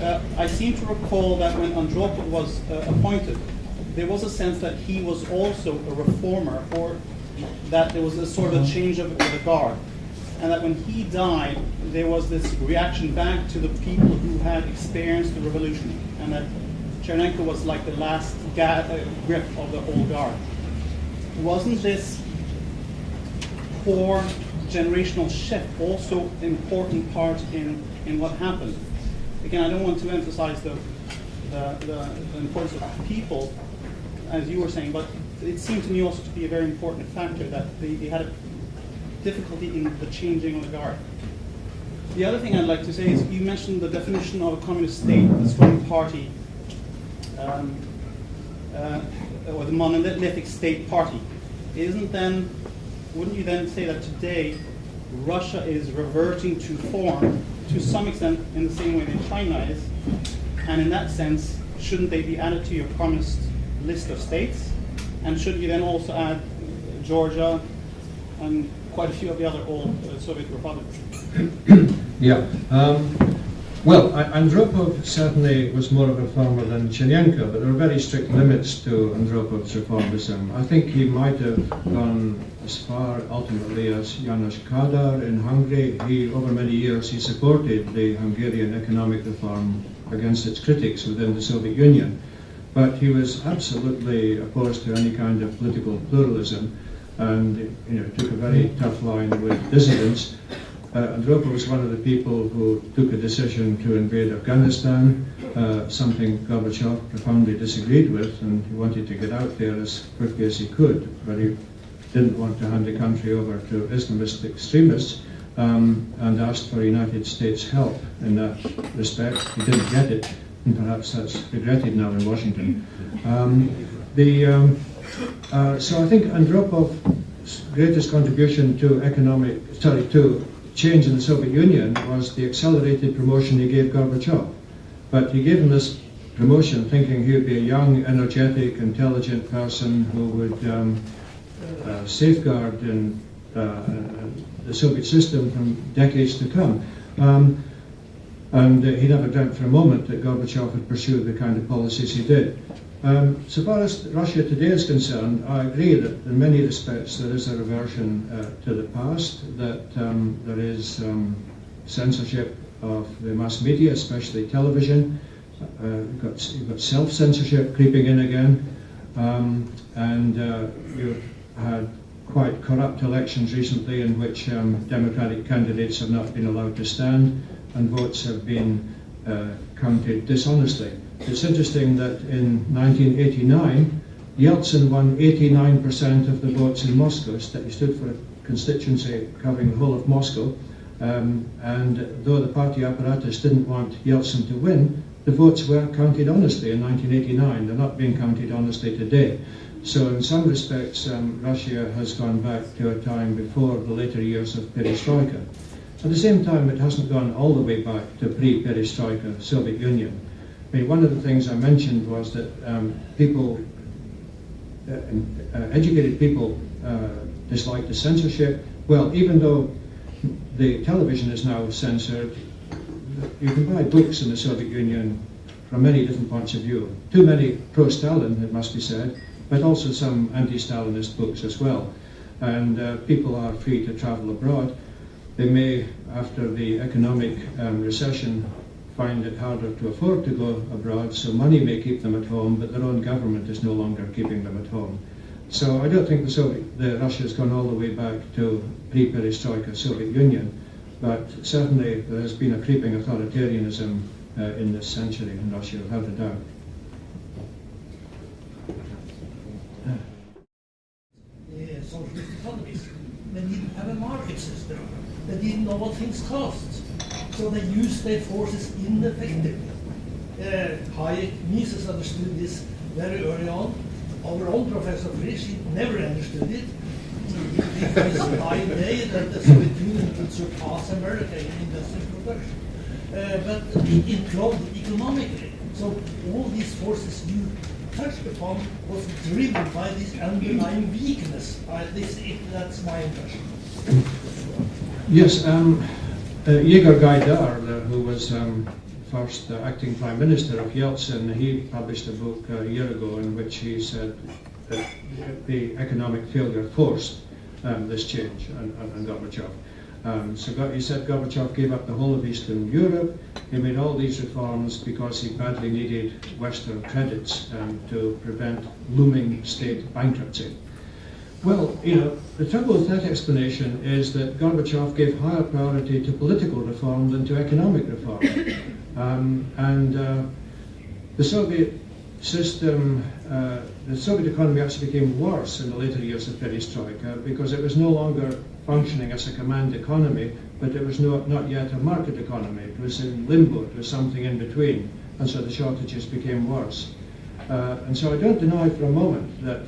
I seem to recall that when Andropov was appointed, there was a sense that he was also a reformer, or that there was a sort of a change of the guard, and that when he died, there was this reaction back to the people who had experienced the revolution, and that Chernenko was like the last grip of the old guard. Wasn't this core generational shift also an important part in what happened? Again, I don't want to emphasize the importance of people, as you were saying, but it seemed to me also to be a very important factor that they had a difficulty in the changing of the guard. The other thing I'd like to say is you mentioned the definition of a communist state, the strong party, or the monolithic state party. Wouldn't you then say that today Russia is reverting to form to some extent in the same way that China is? And in that sense, shouldn't they be added to your communist list of states? And should you then also add Georgia and quite a few of the other old Soviet republics? Yeah. Well, Andropov certainly was more of a reformer than Chernenko, but there were very strict limits to Andropov's reformism. I think he might have gone as far ultimately as János Kádár in Hungary. Over many years, he supported the Hungarian economic reform against its critics within the Soviet Union. But he was absolutely opposed to any kind of political pluralism, and took a very tough line with dissidents. Andropov was one of the people who took a decision to invade Afghanistan, something Gorbachev profoundly disagreed with, and he wanted to get out there as quickly as he could, but he didn't want to hand the country over to Islamist extremists, and asked for United States help in that respect. He didn't get it, and perhaps that's regretted now in Washington. So I think Andropov's greatest contribution to change in the Soviet Union was the accelerated promotion he gave Gorbachev. But he gave him this promotion thinking he would be a young, energetic, intelligent person who would safeguard the Soviet system from decades to come. And he never dreamt for a moment that Gorbachev would pursue the kind of policies he did. So far as Russia today is concerned, I agree that in many respects there is a reversion to the past, that there is censorship of the mass media, especially television. You've got self-censorship creeping in again, and you've had quite corrupt elections recently in which democratic candidates have not been allowed to stand, and votes have been counted dishonestly. It's interesting that in 1989, Yeltsin won 89% of the votes in Moscow. He stood for a constituency covering the whole of Moscow, and though the party apparatus didn't want Yeltsin to win, the votes were counted honestly in 1989. They're not being counted honestly today. So in some respects, Russia has gone back to a time before the later years of perestroika. At the same time, it hasn't gone all the way back to pre-perestroika Soviet Union. I mean, one of the things I mentioned was that educated people dislike the censorship. Well, even though the television is now censored, you can buy books in the Soviet Union from many different points of view. Too many pro-Stalin, it must be said, but also some anti-Stalinist books as well. And people are free to travel abroad. They may, after the economic recession, find it harder to afford to go abroad, so money may keep them at home, but their own government is no longer keeping them at home. So I don't think Russia has gone all the way back to pre-perestroika Soviet Union, but certainly there has been a creeping authoritarianism in this century in Russia, without a doubt. Socialist economies, they didn't have a market system. They didn't know what things cost. So they used their forces ineffectively. Hayek, Mises understood this very early on. Our own Professor Frisch, he never understood it. It was the idea that the Soviet Union could surpass America in industrial production. But it imploded economically. So all these forces you touched upon was driven by this underlying weakness. That's my impression. Yes, Yegor Gaidar, who was first acting Prime Minister of Yeltsin, he published a book a year ago in which he said that the economic failure forced this change on Gorbachev. He said Gorbachev gave up the whole of Eastern Europe. He made all these reforms because he badly needed Western credits to prevent looming state bankruptcy. Well, the trouble with that explanation is that Gorbachev gave higher priority to political reform than to economic reform. The Soviet system, the Soviet economy actually became worse in the later years of perestroika because it was no longer functioning as a command economy, but it was not yet a market economy. It was in limbo, it was something in between, and so the shortages became worse. And so I don't deny for a moment that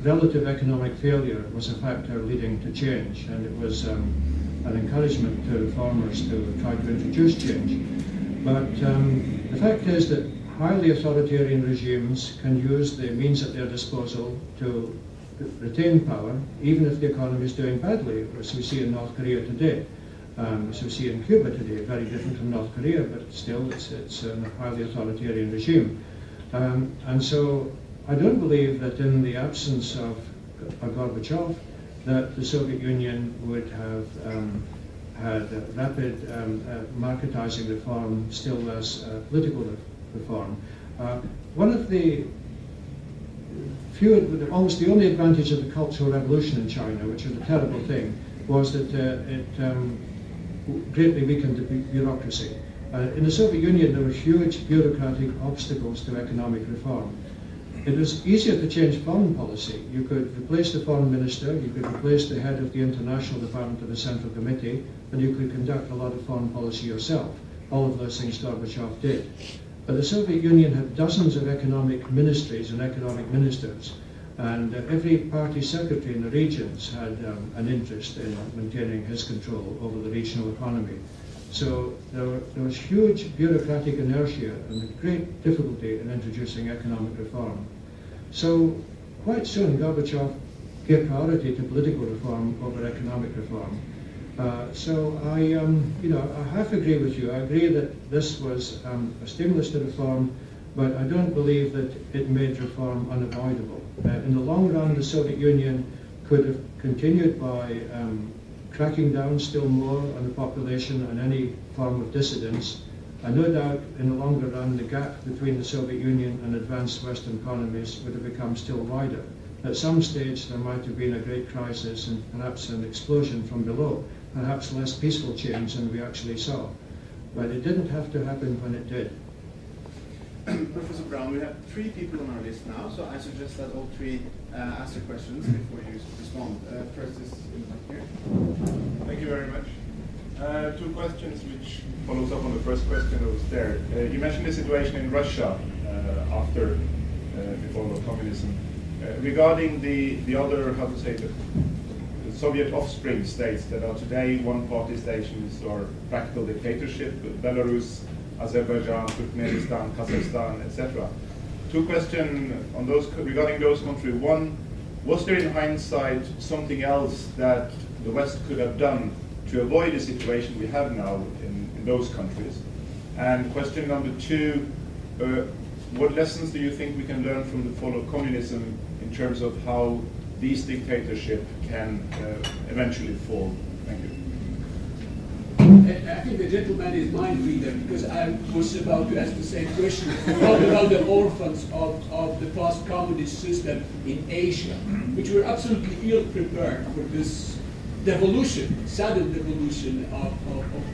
relative economic failure was a factor leading to change, and it was an encouragement to reformers to try to introduce change. But the fact is that highly authoritarian regimes can use the means at their disposal to retain power, even if the economy is doing badly, as we see in North Korea today. As we see in Cuba today, very different from North Korea, but still it's a highly authoritarian regime. And so I don't believe that in the absence of Gorbachev, that the Soviet Union would have had rapid marketizing reform, still less political reform. One of the almost the only advantage of the Cultural Revolution in China, which was a terrible thing, was that it greatly weakened the bureaucracy. In the Soviet Union, there were huge bureaucratic obstacles to economic reform. It was easier to change foreign policy. You could replace the foreign minister, you could replace the head of the international department of the Central Committee, and you could conduct a lot of foreign policy yourself. All of those things Gorbachev did. But the Soviet Union had dozens of economic ministries and economic ministers, and every party secretary in the regions had an interest in maintaining his control over the regional economy. So there was huge bureaucratic inertia and great difficulty in introducing economic reform. So quite soon Gorbachev gave priority to political reform over economic reform. So I half agree with you. I agree that this was a stimulus to reform, but I don't believe that it made reform unavoidable. In the long run, the Soviet Union could have continued by cracking down still more on the population and any form of dissidence. And no doubt, in the longer run, the gap between the Soviet Union and advanced Western economies would have become still wider. At some stage, there might have been a great crisis and perhaps an explosion from below, perhaps less peaceful change than we actually saw. But it didn't have to happen when it did. Professor Brown, we have 3 people on our list now, so I suggest that all 3 ask their questions before you respond. First is in the back here. Thank you very much. 2 questions which follows up on the first question that was there. You mentioned the situation in Russia after the fall of communism. Regarding the other, how to say, the Soviet offspring states that are today one-party stations or practical dictatorship, Belarus, Azerbaijan, Turkmenistan, Kazakhstan, etc. 2 questions on those regarding those countries. One, was there in hindsight something else that the West could have done to avoid the situation we have now in those countries? And question number 2, what lessons do you think we can learn from the fall of communism in terms of how these dictatorships can eventually fall? Thank you. I think the gentleman is mind reader, because I was about to ask the same question about the orphans of the post-communist system in Asia, which were absolutely ill-prepared for this devolution, sudden devolution of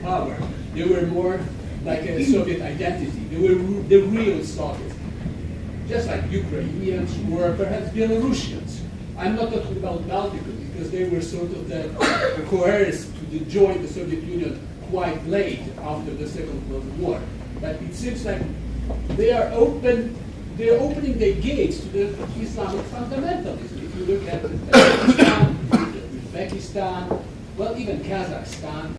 power. They were more like a Soviet identity. They were the real Soviets, just like Ukrainians or perhaps Belarusians. I'm not talking about Balticans, because they were sort of coerced to join the Soviet Union quite late after the Second World War. But it seems like they're opening the gates to the Islamic fundamentalism. If you look at Pakistan, Uzbekistan, well, even Kazakhstan,